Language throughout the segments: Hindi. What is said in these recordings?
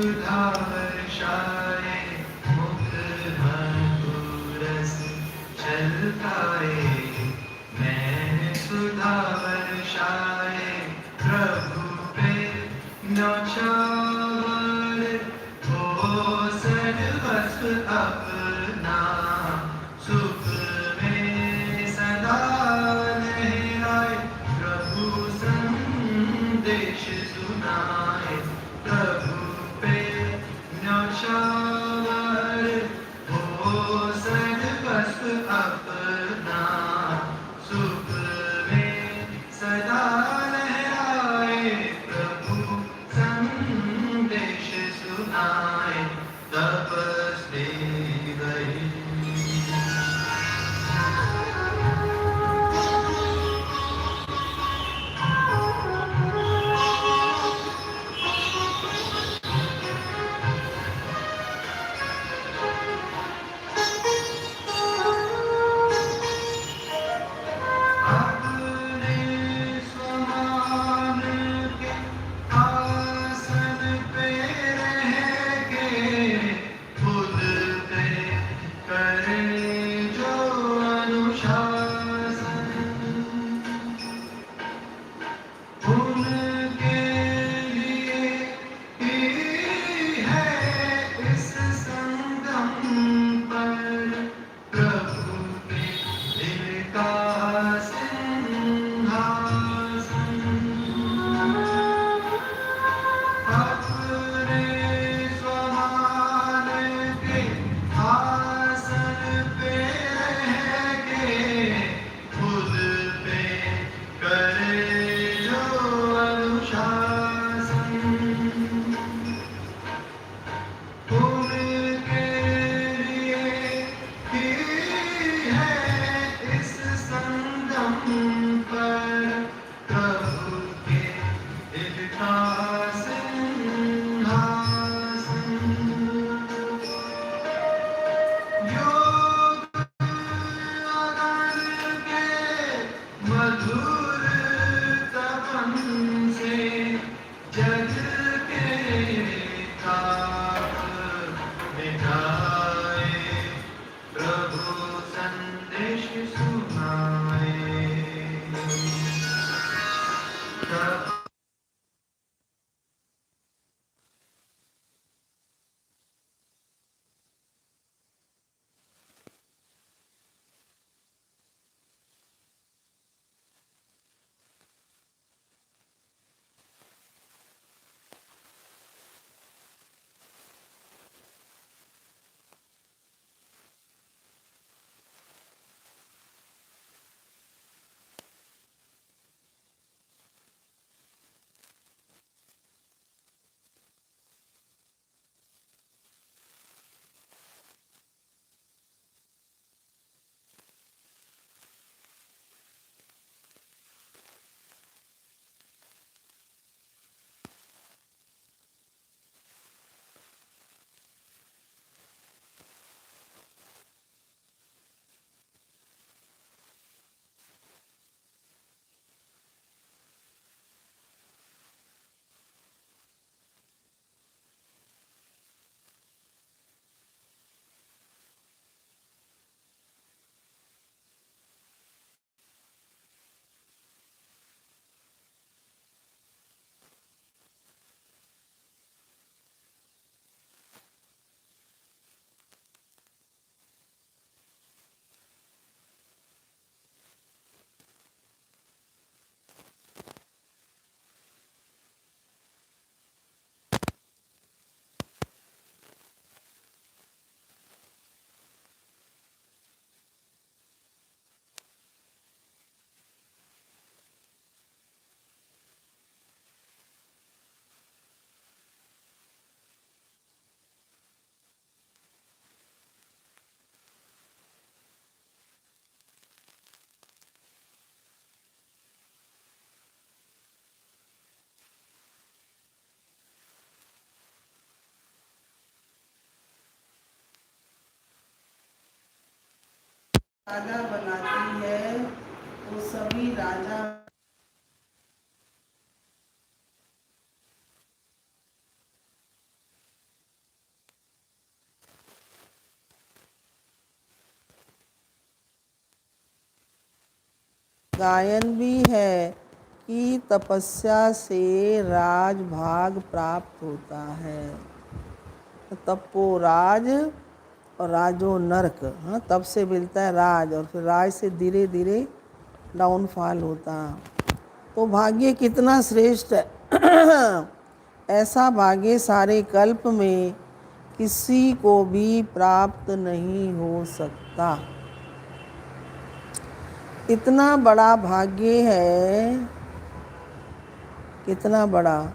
सुधा वर्षाए मुख मधुरस छलकाए। मैंने सुधा वर्षाए प्रभु पे न्यौछावर हो सर्वस्व अपना सुख में सदा लहराए। प्रभु संदेश सुनाए प्रभु पे न्यौछावर हो सर्वस्व अपना सुख में सदा लहराए। प्रभु संदेश सुनाए तपस्वी वही। अपने स्वमान के आसन पे रह के खुद पे करे जो अनुशासन। उनके लिए ही है इस संगम पर प्रभु के दिल का सिंहासन। अपने स्वमान के आसन पे रह के खुद पे करे जो अनुशासन। उनके लिए ही है इस संगम पर प्रभु के दिल का सिंहासन। योग आनंद के मधुर तपन से जग के ताप मिटाए। प्रभु संदेश सुनाए। राजा बनाती है वो सभी राजा गायन भी है कि तपस्या से राजभाग प्राप्त होता है। तपो राज और राजो नरक। हाँ, तप से मिलता है राज और फिर राज से धीरे धीरे डाउनफॉल होता। तो भाग्य कितना श्रेष्ठ है। ऐसा भाग्य सारे कल्प में किसी को भी प्राप्त नहीं हो सकता। इतना बड़ा भाग्य है, कितना बड़ा,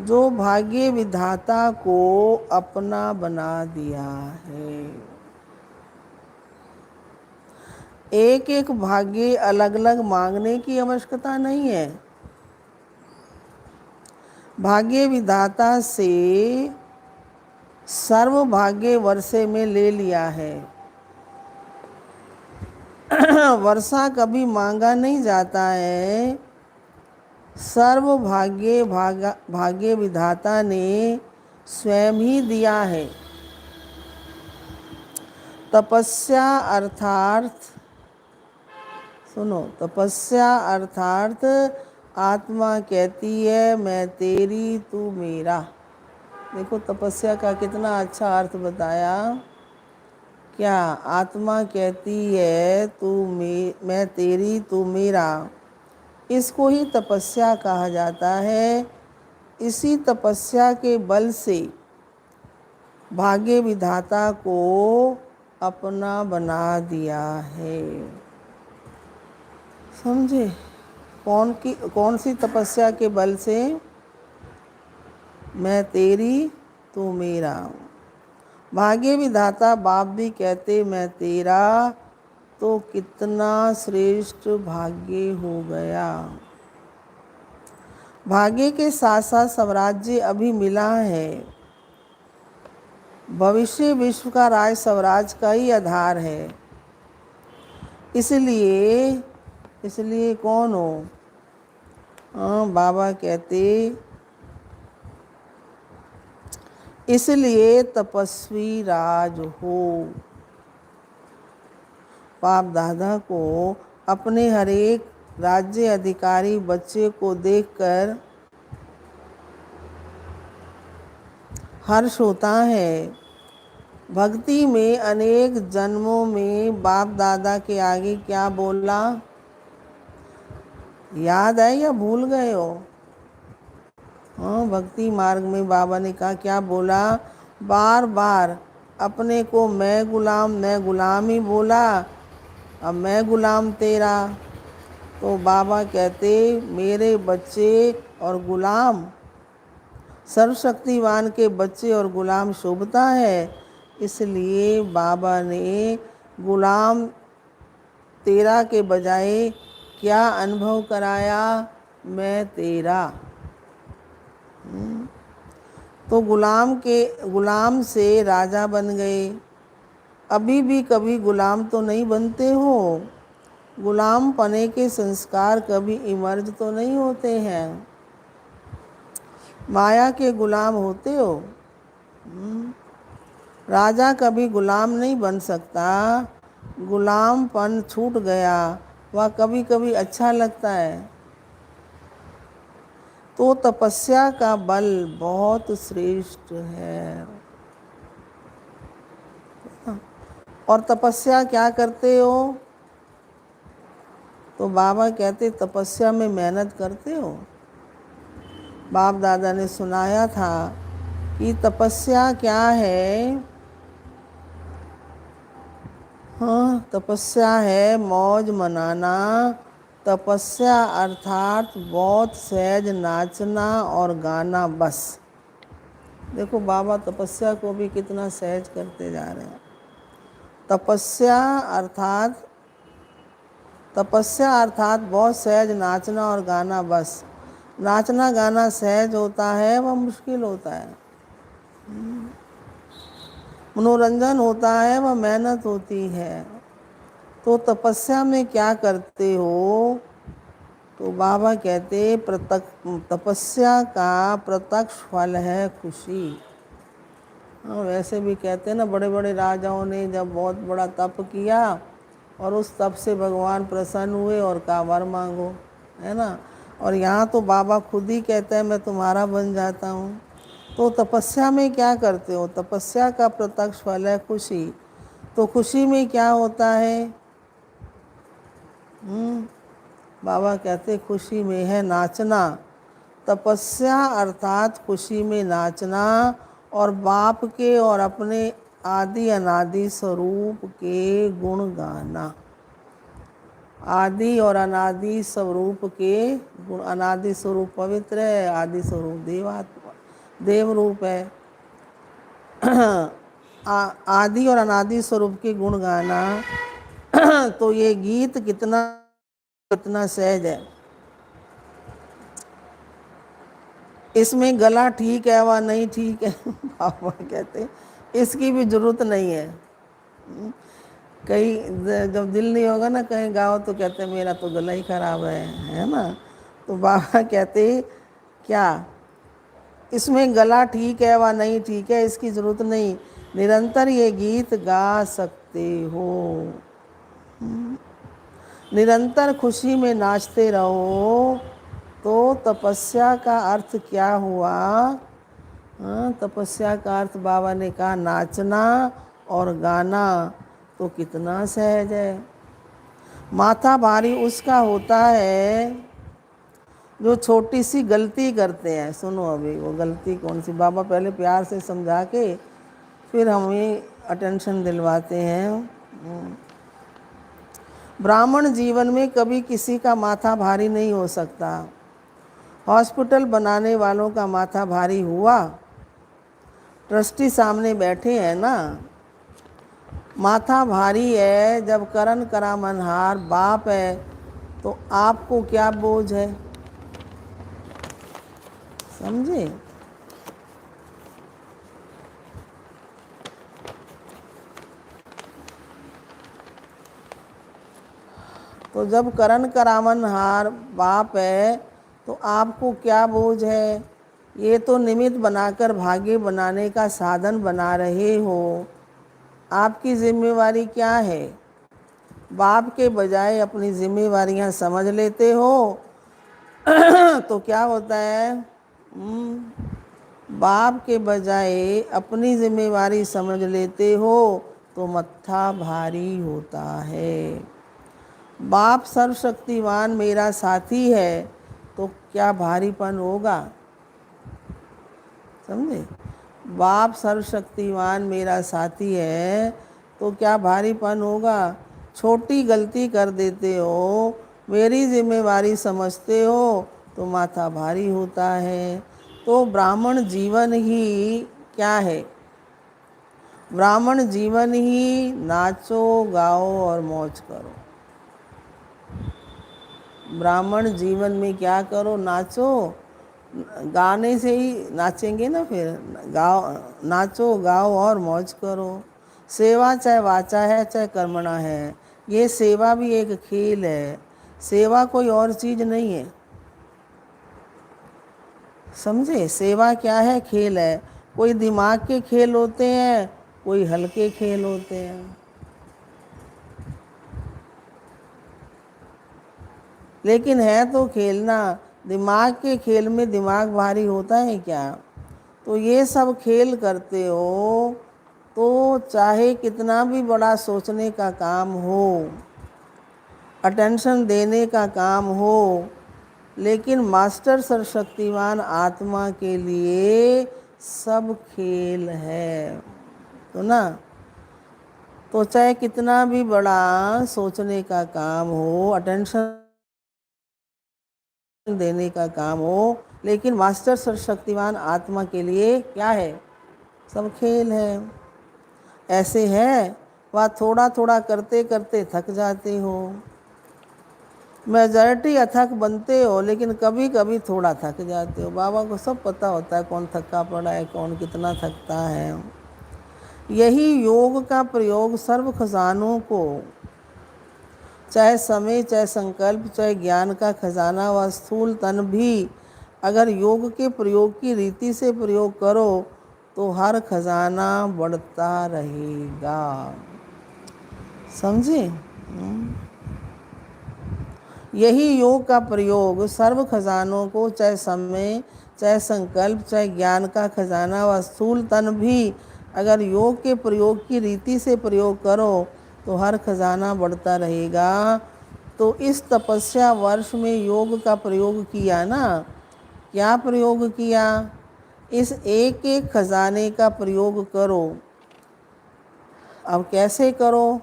जो भाग्य विधाता को अपना बना दिया है। एक एक भाग्य अलग अलग मांगने की आवश्यकता नहीं है। भाग्य विधाता से सर्व भाग्य वर्षे में ले लिया है। वर्षा कभी मांगा नहीं जाता है। सर्व भाग्य विधाता ने स्वयं ही दिया है। तपस्या अर्थात, सुनो, तपस्या अर्थात आत्मा कहती है मैं तेरी तू मेरा। देखो तपस्या का कितना अच्छा अर्थ बताया। क्या आत्मा कहती है मैं तेरी तू मेरा, इसको ही तपस्या कहा जाता है। इसी तपस्या के बल से भाग्य विधाता को अपना बना दिया है। समझे? कौन सी तपस्या के बल से? मैं तेरी तू मेरा। भाग्य विधाता बाप भी कहते मैं तेरा, तो कितना श्रेष्ठ भाग्य हो गया। भाग्य के साथ साथ स्वराज्य अभी मिला है। भविष्य विश्व का राज स्वराज का ही आधार है। इसलिए कौन हो? हाँ, बाबा कहते इसलिए तपस्वी राज हो। बाप दादा को अपने हर एक राज्य अधिकारी बच्चे को देखकर हर्ष होता है। भक्ति में अनेक जन्मों में बाप दादा के आगे क्या बोला, याद है या भूल गए हो? हाँ, भक्ति मार्ग में बाबा ने कहा, क्या बोला? बार बार अपने को मैं गुलाम ही बोला। अब मैं गुलाम तेरा। तो बाबा कहते मेरे बच्चे और गुलाम, सर्वशक्तिवान के बच्चे और गुलाम शोभता है। इसलिए बाबा ने गुलाम तेरा के बजाय क्या अनुभव कराया? मैं तेरा। तो गुलाम से राजा बन गए। अभी भी कभी गुलाम तो नहीं बनते हो। गुलाम पने के संस्कार कभी इमर्ज तो नहीं होते हैं। माया के गुलाम होते हो। राजा कभी गुलाम नहीं बन सकता। गुलामपन छूट गया, वह कभी कभी अच्छा लगता है। तो तपस्या का बल बहुत श्रेष्ठ है। और तपस्या क्या करते हो? तो बाबा कहते तपस्या में मेहनत करते हो। बाप दादा ने सुनाया था कि तपस्या क्या है। हाँ, तपस्या है मौज मनाना। तपस्या अर्थात बहुत सहज नाचना और गाना, बस। देखो बाबा तपस्या को भी कितना सहज करते जा रहे हैं। तपस्या अर्थात बहुत सहज नाचना और गाना, बस। नाचना गाना सहज होता है, वह मुश्किल होता है। मनोरंजन होता है, वह मेहनत होती है। तो तपस्या में क्या करते हो? तो बाबा कहते तपस्या का प्रत्यक्ष फल है खुशी। हाँ, वैसे भी कहते हैं ना, बड़े बड़े राजाओं ने जब बहुत बड़ा तप किया और उस तप से भगवान प्रसन्न हुए और कहा वर मांगो, है ना। और यहाँ तो बाबा खुद ही कहते हैं मैं तुम्हारा बन जाता हूँ। तो तपस्या में क्या करते हो? तपस्या का प्रत्यक्ष फल है खुशी। तो खुशी में क्या होता है? बाबा कहते खुशी में है नाचना। तपस्या अर्थात खुशी में नाचना और बाप के और अपने आदि अनादि स्वरूप के गुण गाना। आदि और अनादि स्वरूप के गुण। अनादि स्वरूप पवित्र है, आदि स्वरूप देवात्मा देव रूप है। आदि और अनादि स्वरूप के गुण गाना। तो ये गीत कितना सहज है। इसमें गला ठीक है व नहीं ठीक है बाबा कहते इसकी भी जरूरत नहीं है। कई जब दिल नहीं होगा ना कहीं गाओ तो कहते मेरा तो गला ही खराब है ना। तो बाबा कहते क्या इसमें गला ठीक है व नहीं ठीक है इसकी ज़रूरत नहीं, निरंतर ये गीत गा सकते हो। निरंतर खुशी में नाचते रहो। तो तपस्या का अर्थ क्या हुआ? तपस्या का अर्थ बाबा ने कहा नाचना और गाना। तो कितना सहज है। माथा भारी उसका होता है जो छोटी सी गलती करते हैं। सुनो अभी वो गलती कौन सी? बाबा पहले प्यार से समझा के फिर हमें अटेंशन दिलवाते हैं। ब्राह्मण जीवन में कभी किसी का माथा भारी नहीं हो सकता। हॉस्पिटल बनाने वालों का माथा भारी हुआ। ट्रस्टी सामने बैठे हैं ना। माथा भारी है जब करण करामनहार बाप है तो आपको क्या बोझ है? समझे? तो जब करण करामनहार बाप है तो आपको क्या बोझ है? ये तो निमित्त बनाकर भाग्य बनाने का साधन बना रहे हो। आपकी जिम्मेवारी क्या है? बाप के बजाय अपनी जिम्मेवारियां समझ लेते हो तो क्या होता है? बाप के बजाय अपनी जिम्मेवारी समझ लेते हो तो मत्था भारी होता है। बाप सर्वशक्तिमान मेरा साथी है तो क्या भारीपन होगा? समझे? बाप सर्वशक्तिमान मेरा साथी है तो क्या भारीपन होगा? छोटी गलती कर देते हो, मेरी जिम्मेवारी समझते हो तो माथा भारी होता है। तो ब्राह्मण जीवन ही क्या है? ब्राह्मण जीवन ही नाचो गाओ और मौज करो। ब्राह्मण जीवन में क्या करो? नाचो। गाने से ही नाचेंगे ना फिर। गाओ, नाचो गाओ और मौज करो। सेवा चाहे वाचा है चाहे कर्मणा है, ये सेवा भी एक खेल है। सेवा कोई और चीज़ नहीं है। समझे? सेवा क्या है? खेल है। कोई दिमाग के खेल होते हैं, कोई हल्के खेल होते हैं। लेकिन है तो खेलना। दिमाग के खेल में दिमाग भारी होता है क्या? तो ये सब खेल करते हो तो चाहे कितना भी बड़ा सोचने का काम हो, अटेंशन देने का काम हो, लेकिन मास्टर सर्वशक्तिमान आत्मा के लिए सब खेल है। तो ना, तो चाहे कितना भी बड़ा सोचने का काम हो, अटेंशन देने का काम हो, लेकिन मास्टर सर्वशक्तिमान आत्मा के लिए क्या है? सब खेल है। ऐसे है वह थोड़ा थोड़ा करते करते थक जाते हो। मेजॉरिटी अथक बनते हो लेकिन कभी कभी थोड़ा थक जाते हो। बाबा को सब पता होता है कौन थका पड़ा है, कौन कितना थकता है। यही योग का प्रयोग सर्व खजानों को, चाहे समय, चाहे संकल्प, चाहे ज्ञान का खजाना व स्थूल तन भी, अगर योग के प्रयोग की रीति से प्रयोग करो तो हर खजाना बढ़ता रहेगा। समझे? यही योग का प्रयोग सर्व खजानों को, चाहे समय, चाहे संकल्प, चाहे ज्ञान का खजाना व स्थूल तन भी, अगर योग के प्रयोग की रीति से प्रयोग करो तो हर खजाना बढ़ता रहेगा। तो इस तपस्या वर्ष में योग का प्रयोग किया ना, क्या प्रयोग किया? इस एक एक खजाने का प्रयोग करो। अब कैसे करो?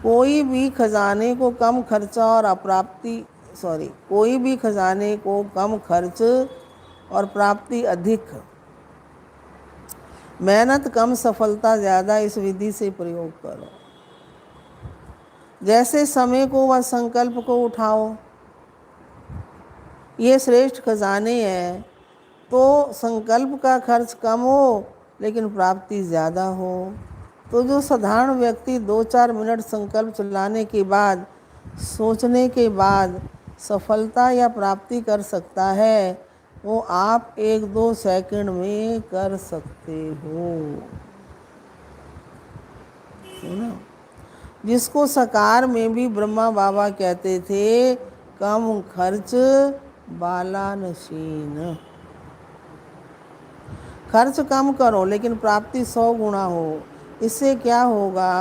कोई भी खजाने को कम खर्चा और कोई भी खजाने को कम खर्च और प्राप्ति अधिक, मेहनत कम सफलता ज़्यादा, इस विधि से प्रयोग करो। जैसे समय को व संकल्प को उठाओ, ये श्रेष्ठ खजाने हैं। तो संकल्प का खर्च कम हो लेकिन प्राप्ति ज़्यादा हो। तो जो साधारण व्यक्ति 2-4 मिनट संकल्प चलाने के बाद, सोचने के बाद सफलता या प्राप्ति कर सकता है, वो आप 1-2 सेकंड में कर सकते हो। सुना? जिसको सकार में भी ब्रह्मा बाबा कहते थे, कम खर्च बाला नशीन। खर्च कम करो लेकिन प्राप्ति 100 गुना हो। इससे क्या होगा?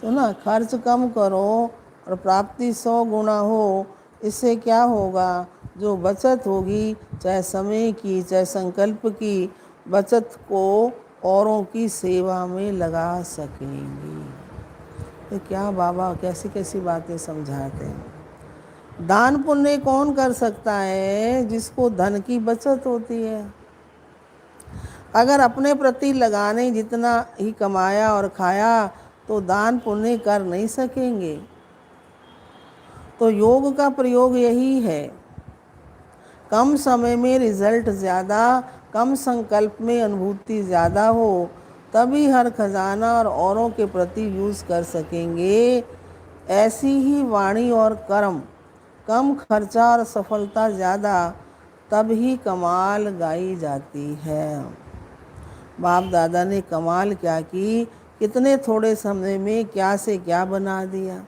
सुना? खर्च कम करो और प्राप्ति 100 गुना हो। इससे क्या होगा? जो बचत होगी, चाहे समय की चाहे संकल्प की, बचत को औरों की सेवा में लगा सकेंगे। तो क्या बाबा कैसी कैसी बातें समझाते हैं। दान पुण्य कौन कर सकता है? जिसको धन की बचत होती है। अगर अपने प्रति लगाने जितना ही कमाया और खाया तो दान पुण्य कर नहीं सकेंगे। तो योग का प्रयोग यही है, कम समय में रिजल्ट ज़्यादा, कम संकल्प में अनुभूति ज़्यादा हो, तभी हर खजाना और औरों के प्रति यूज़ कर सकेंगे। ऐसी ही वाणी और कर्म, कम खर्चा और सफलता ज़्यादा, तब ही कमाल गाई जाती है। बाप दादा ने कमाल क्या की, कितने थोड़े समय में क्या से क्या बना दिया।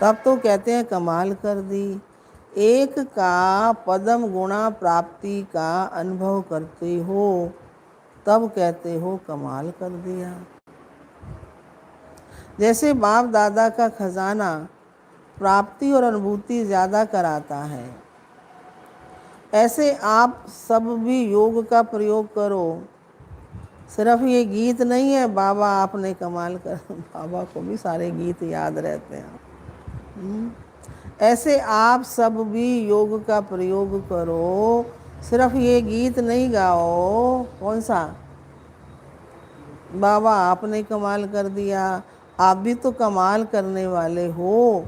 तब तो कहते हैं कमाल कर दी। एक का पदम गुणा प्राप्ति का अनुभव करते हो, तब कहते हो कमाल कर दिया। जैसे बाप दादा का खजाना प्राप्ति और अनुभूति ज़्यादा कराता है, ऐसे आप सब भी योग का प्रयोग करो। सिर्फ ये गीत नहीं है बाबा आपने कमाल कर, बाबा को भी सारे गीत याद रहते हैं। ऐसे आप सब भी योग का प्रयोग करो। सिर्फ ये गीत नहीं गाओ। कौन सा? बाबा आपने कमाल कर दिया। आप भी तो कमाल करने वाले हो,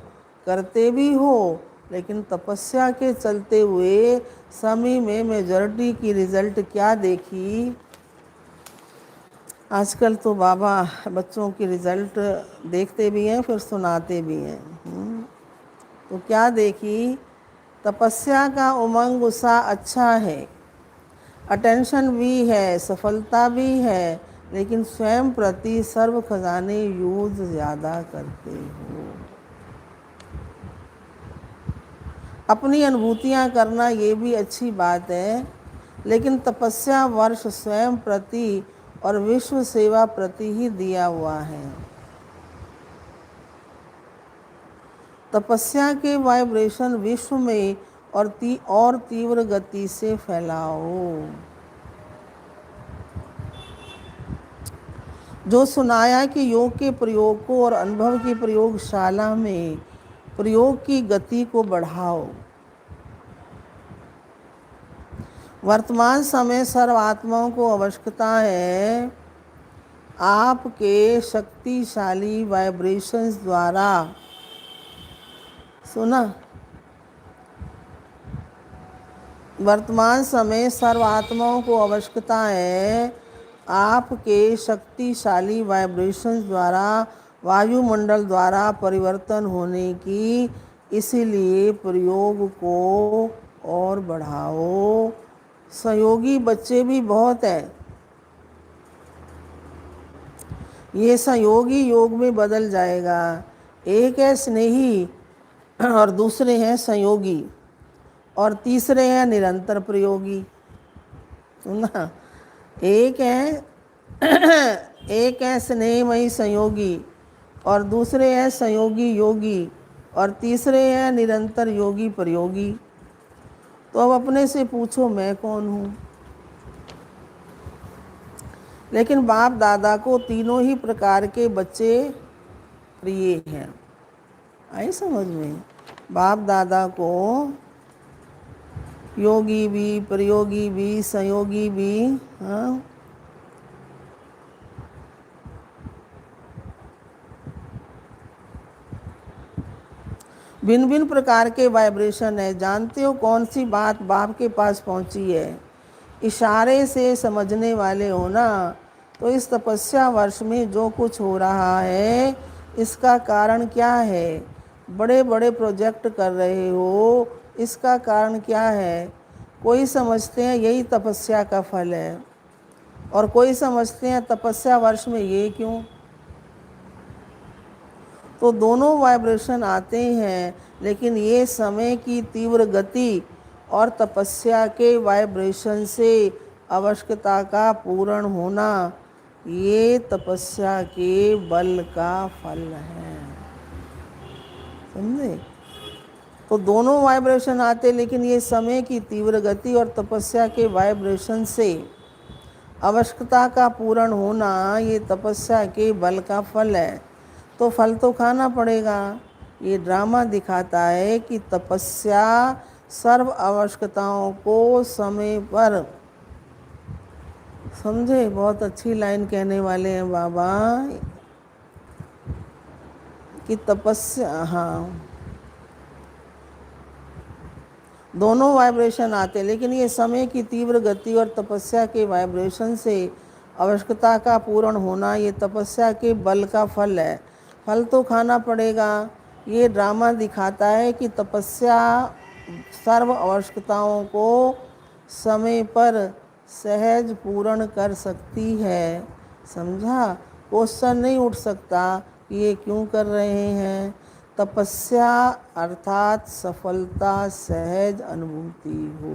करते भी हो, लेकिन तपस्या के चलते हुए समय में मेजॉरिटी की रिजल्ट क्या देखी? आजकल तो बाबा बच्चों की रिजल्ट देखते भी हैं फिर सुनाते भी हैं। तो क्या देखी? तपस्या का उमंग उत्साह अच्छा है, अटेंशन भी है, सफलता भी है, लेकिन स्वयं प्रति सर्व खजाने यूज ज़्यादा करते हो। अपनी अनुभूतियाँ करना ये भी अच्छी बात है, लेकिन तपस्या वर्ष स्वयं प्रति और विश्व सेवा प्रति ही दिया हुआ है। तपस्या के वाइब्रेशन विश्व में और तीव्र गति से फैलाओ। जो सुनाया कि योग के प्रयोग को और अनुभव की प्रयोगशाला में प्रयोग की गति को बढ़ाओ। वर्तमान समय सर्व आत्माओं को आवश्यकता है आपके शक्तिशाली वाइब्रेशंस द्वारा। सुना? वर्तमान समय सर्व आत्माओं को आवश्यकता है आपके शक्तिशाली वाइब्रेशंस द्वारा, वायुमंडल द्वारा परिवर्तन होने की। इसीलिए प्रयोग को और बढ़ाओ। सहयोगी बच्चे भी बहुत हैं, ये संयोगी योग में बदल जाएगा। एक है स्नेही और दूसरे हैं संयोगी और तीसरे हैं निरंतर प्रयोगी। सुनना, एक है एक है स्नेहमयी संयोगी और दूसरे हैं संयोगी योगी और तीसरे हैं निरंतर योगी प्रयोगी। तो अब अपने से पूछो मैं कौन हूँ। लेकिन बाप दादा को तीनों ही प्रकार के बच्चे प्रिय हैं। आई समझ में? बाप दादा को योगी भी, प्रयोगी भी, संयोगी भी, हाँ, भिन्न भिन्न प्रकार के वाइब्रेशन है। जानते हो कौन सी बात बाप के पास पहुंची है? इशारे से समझने वाले हो ना। तो इस तपस्या वर्ष में जो कुछ हो रहा है इसका कारण क्या है? बड़े बड़े प्रोजेक्ट कर रहे हो, इसका कारण क्या है? कोई समझते हैं यही तपस्या का फल है और कोई समझते हैं तपस्या वर्ष में ये क्यों। तो दोनों वाइब्रेशन आते हैं, लेकिन ये समय की तीव्र गति और तपस्या के वाइब्रेशन से आवश्यकता का पूर्ण होना, ये तपस्या के बल का फल है। समझे? तो दोनों वाइब्रेशन आते, लेकिन ये समय की तीव्र गति और तपस्या के वाइब्रेशन से आवश्यकता का पूर्ण होना, ये तपस्या के बल का फल है। तो फल तो खाना पड़ेगा। ये ड्रामा दिखाता है कि तपस्या सर्व आवश्यकताओं को समय पर, समझे? बहुत अच्छी लाइन कहने वाले हैं बाबा कि तपस्या, हाँ, दोनों वाइब्रेशन आते, लेकिन ये समय की तीव्र गति और तपस्या के वाइब्रेशन से आवश्यकता का पूर्ण होना, ये तपस्या के बल का फल है। फल तो खाना पड़ेगा। ये ड्रामा दिखाता है कि तपस्या सर्व आवश्यकताओं को समय पर सहज पूर्ण कर सकती है। समझा? क्वेश्चन नहीं उठ सकता ये क्यों कर रहे हैं। तपस्या अर्थात सफलता सहज अनुभूति हो।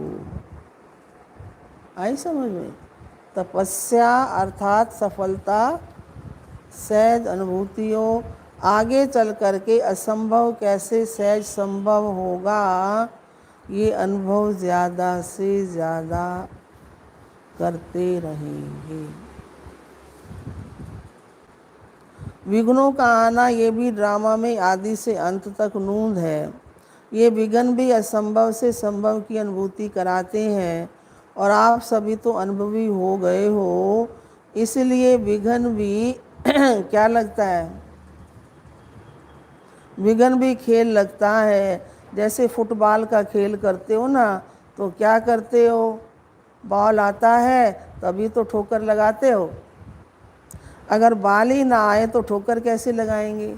आई समझ में? तपस्या अर्थात सफलता सहज अनुभूति हो। आगे चल कर के असंभव कैसे सहज संभव होगा, ये अनुभव ज़्यादा से ज़्यादा करते रहेंगे। विघ्नों का आना ये भी ड्रामा में आदि से अंत तक नूंद है। ये विघ्न भी असंभव से संभव की अनुभूति कराते हैं और आप सभी तो अनुभवी हो गए हो, इसलिए विघ्न भी क्या लगता है? विघ्न भी खेल लगता है। जैसे फुटबॉल का खेल करते हो ना, तो क्या करते हो? बॉल आता है तभी तो ठोकर लगाते हो। अगर बॉल ही ना आए तो ठोकर कैसे लगाएंगे?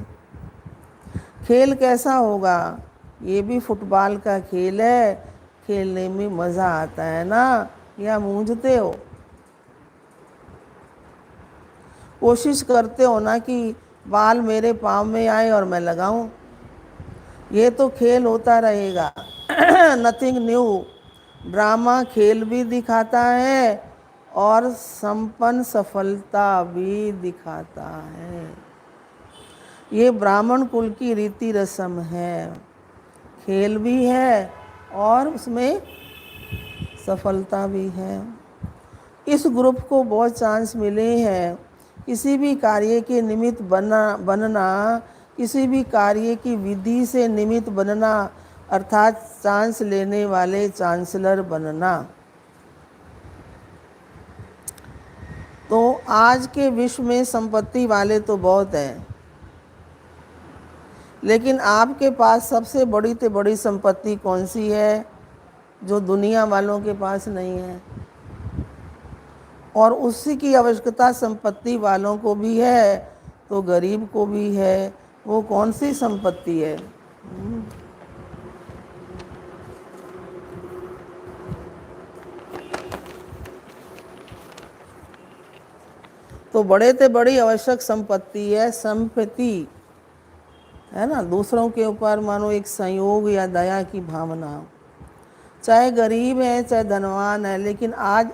खेल कैसा होगा? ये भी फुटबॉल का खेल है, खेलने में मज़ा आता है ना, या मूंझते हो? कोशिश करते हो ना कि बाल मेरे पाँव में आए और मैं लगाऊं। ये तो खेल होता रहेगा। Nothing new. ड्रामा खेल भी दिखाता है और संपन्न सफलता भी दिखाता है। ये ब्राह्मण कुल की रीति रस्म है। खेल भी है और उसमें सफलता भी है। इस ग्रुप को बहुत चांस मिले हैं। किसी भी कार्य के निमित्त बनना, किसी भी कार्य की विधि से निमित्त बनना, अर्थात चांस लेने वाले चांसलर बनना। तो आज के विश्व में संपत्ति वाले तो बहुत हैं, लेकिन आपके पास सबसे बड़ी से बड़ी संपत्ति कौन सी है जो दुनिया वालों के पास नहीं है? और उसी की आवश्यकता संपत्ति वालों को भी है तो गरीब को भी है। वो कौन सी संपत्ति है? तो बड़े से बड़ी आवश्यक संपत्ति है संपत्ति, है ना, दूसरों के ऊपर मानो एक संयोग या दया की भावना। चाहे गरीब है चाहे धनवान है, लेकिन आज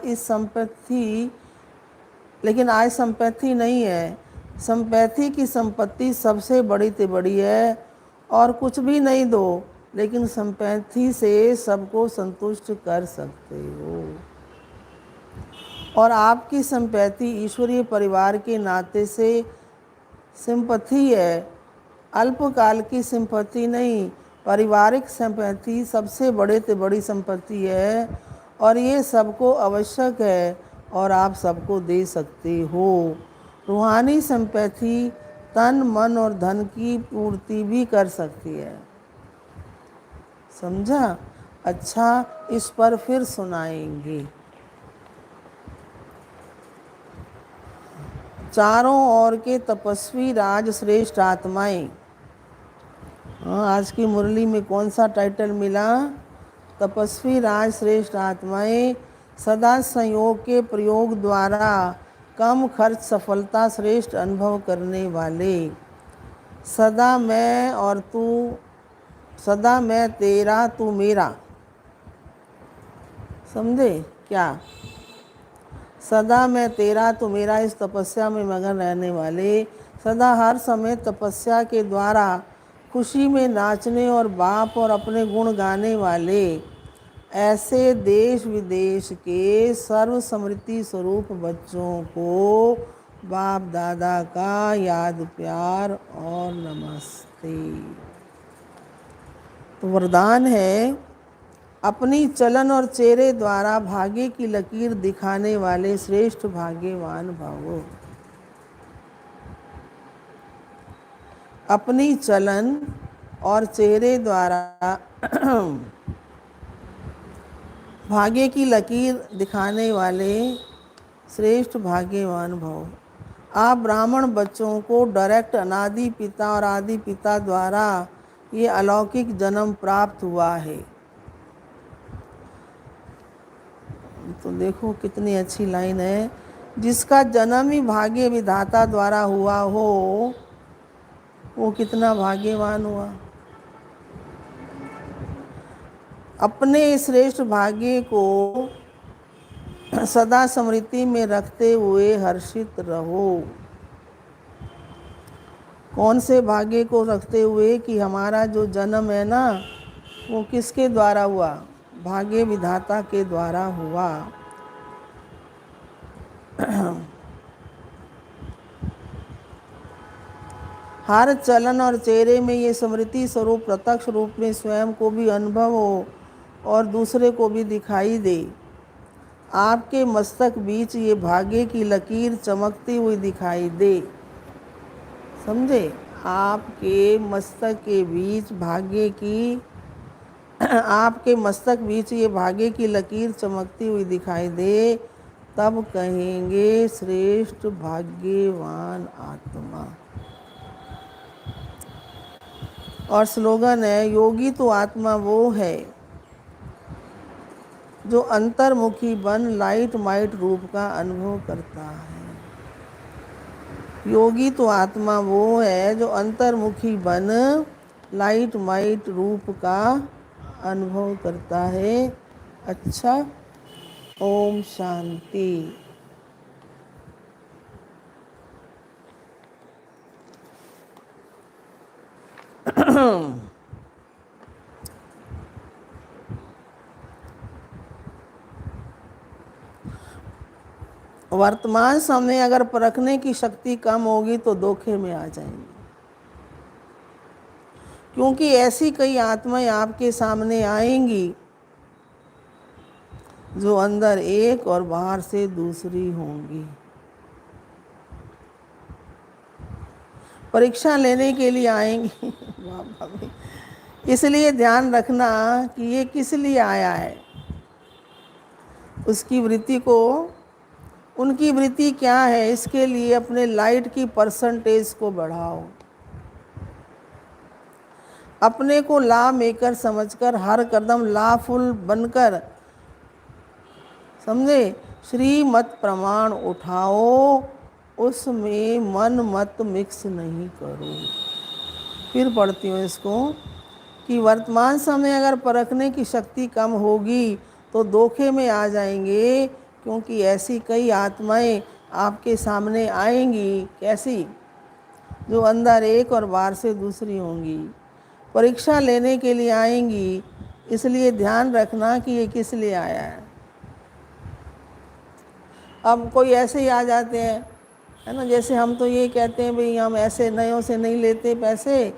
संपत्ति नहीं है। संपत्ति की संपत्ति सबसे बड़ी से बड़ी है, और कुछ भी नहीं दो लेकिन संपत्ति से सबको संतुष्ट कर सकते हो। और आपकी संपत्ति ईश्वरीय परिवार के नाते से सिंपथी है, अल्पकाल की संपत्ति नहीं। पारिवारिक संपत्ति सबसे बड़े से बड़ी संपत्ति है, और ये सबको आवश्यक है और आप सबको दे सकते हो। रूहानी संपत्ति तन मन और धन की पूर्ति भी कर सकती है। समझा? अच्छा, इस पर फिर सुनाएंगे। चारों ओर के तपस्वी राज श्रेष्ठ आत्माएं। आज की मुरली में कौन सा टाइटल मिला? तपस्वी राज श्रेष्ठ आत्माएं सदा संयोग के प्रयोग द्वारा कम खर्च सफलता श्रेष्ठ अनुभव करने वाले। सदा मैं और तू, सदा मैं तेरा तू मेरा। समझे क्या? सदा मैं तेरा तू मेरा, इस तपस्या में मगन रहने वाले, सदा हर समय तपस्या के द्वारा खुशी में नाचने और बाप और अपने गुण गाने वाले, ऐसे देश विदेश के सर्व समृद्धि स्वरूप बच्चों को बाप दादा का याद प्यार और नमस्ते। तो वरदान है, अपनी चलन और चेहरे द्वारा भाग्य की लकीर दिखाने वाले श्रेष्ठ भाग्यवान भवो। अपनी चलन और चेहरे द्वारा भाग्य की लकीर दिखाने वाले श्रेष्ठ भाग्यवान भव। आप ब्राह्मण बच्चों को डायरेक्ट अनादि पिता और आदि पिता द्वारा ये अलौकिक जन्म प्राप्त हुआ है। तो देखो कितनी अच्छी लाइन है, जिसका जन्म ही भाग्य विधाता द्वारा हुआ हो वो कितना भाग्यवान हुआ। अपने श्रेष्ठ भाग्य को सदा स्मृति में रखते हुए हर्षित रहो। कौन से भाग्य को रखते हुए? कि हमारा जो जन्म है ना, वो किसके द्वारा हुआ? भाग्य विधाता के द्वारा हुआ। हर चलन और चेहरे में ये स्मृति स्वरूप प्रत्यक्ष रूप में स्वयं को भी अनुभव हो और दूसरे को भी दिखाई दे। आपके मस्तक बीच ये भाग्य की लकीर चमकती हुई दिखाई दे। समझे? आपके मस्तक के बीच आपके मस्तक बीच ये भाग्य की लकीर चमकती हुई दिखाई दे, तब कहेंगे श्रेष्ठ भाग्यवान आत्मा। और स्लोगन है, योगी तो आत्मा वो है जो अंतर्मुखी बन लाइट माइट रूप का अनुभव करता है। योगी तो आत्मा वो है जो अंतर्मुखी बन लाइट माइट रूप का अनुभव करता है। अच्छा, ओम शांति। वर्तमान समय अगर परखने की शक्ति कम होगी तो धोखे में आ जाएंगे, क्योंकि ऐसी कई आत्माएं आपके सामने आएंगी जो अंदर एक और बाहर से दूसरी होंगी। परीक्षा लेने के लिए आएंगी। इसलिए ध्यान रखना कि ये किस लिए आया है, उसकी वृत्ति को, उनकी वृत्ति क्या है, इसके लिए अपने लाइट की परसेंटेज को बढ़ाओ। अपने को ला मेकर समझकर हर कदम लाफुल बनकर, समझे, श्रीमत प्रमाण उठाओ उसमें मन मत मिक्स नहीं करो। फिर पढ़ती हूँ इसको कि वर्तमान समय अगर परखने की शक्ति कम होगी तो धोखे में आ जाएंगे, क्योंकि ऐसी कई आत्माएं आपके सामने आएंगी। कैसी? जो अंदर एक और बाहर से दूसरी होंगी, परीक्षा लेने के लिए आएंगी। इसलिए ध्यान रखना कि ये किस लिए आया है। अब कोई ऐसे ही आ जाते हैं, है ना, जैसे हम तो ये कहते हैं भाई हम ऐसे नयों से नहीं लेते पैसे,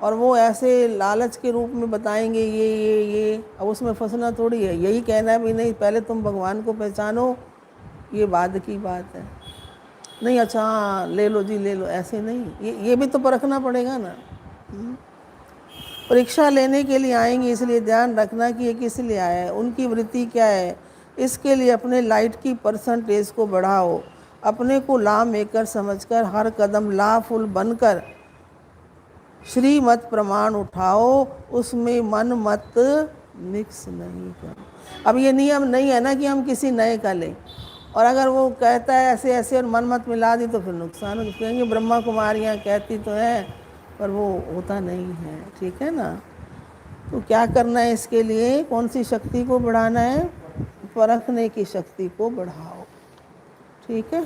और वो ऐसे लालच के रूप में बताएंगे ये। अब उसमें फंसना थोड़ी है, यही कहना है भाई नहीं पहले तुम भगवान को पहचानो, ये बाद की बात है। नहीं अच्छा हाँ ले लो जी ले लो, ऐसे नहीं, ये भी तो परखना पड़ेगा ना। परीक्षा लेने के लिए आएंगे, इसलिए ध्यान रखना कि ये किस लिए आया है, उनकी वृत्ति क्या है। इसके लिए अपने लाइट की परसेंटेज को बढ़ाओ, अपने को लॉ मेकर समझकर हर कदम लॉफुल बनकर श्रीमत प्रमाण उठाओ, उसमें मन मत मिक्स नहीं करो। अब ये नियम नहीं है ना कि हम किसी नए का लें, और अगर वो कहता है ऐसे ऐसे और मन मत मिला दी तो फिर नुकसान हो। कहेंगे ब्रह्मा कुमारियाँ कहती तो हैं पर वो होता नहीं है। ठीक है ना। तो क्या करना है इसके लिए, कौन सी शक्ति को बढ़ाना है? परखने की शक्ति को बढ़ाओ। ठीक है।